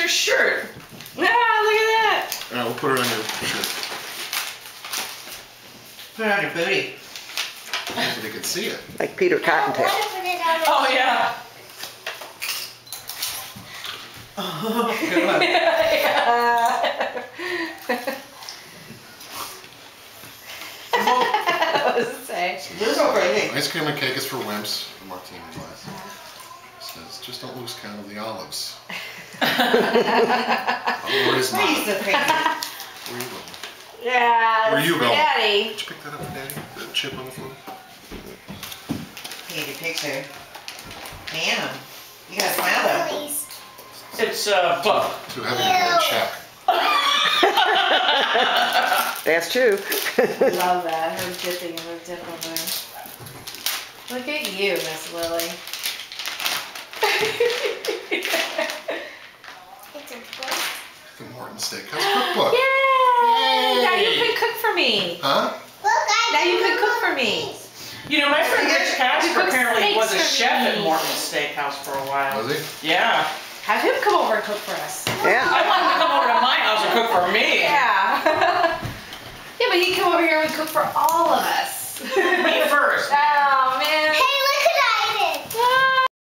your shirt. Ah, look at that. We'll put it on your shirt. Put it on your booty. So they can see it. Like Peter Cottontail. Oh, yeah. Oh, good one. What does it say? This over here. Ice cream and cake is for wimps. A martini glass. It says, just don't lose count of the olives. Otherwise Why are you not. so crazy? Where you going? Yeah, Where you for going? Daddy. Did you pick that up for Daddy? The chip on the floor? Take a picture. Damn. You gotta smile though. Please. It's book. Too heavy to get a check. That's true. Love that. Her dipping and her dip on there. Look at you, Miss Lily. It's a book. The Morton Steakhouse cookbook. Yay! Now you Yay! can cook for me. Huh? Look, Now you can cook for me. You know, my friend Rich Casper cook apparently was a steaks for chef at me. Morton's Steakhouse for a while. Was he? Yeah. Have him come over and cook for us. Yeah. I want him to come over to my house and cook for me. Yeah. Yeah, but he'd come over here and cook for all of us. Me first. Oh,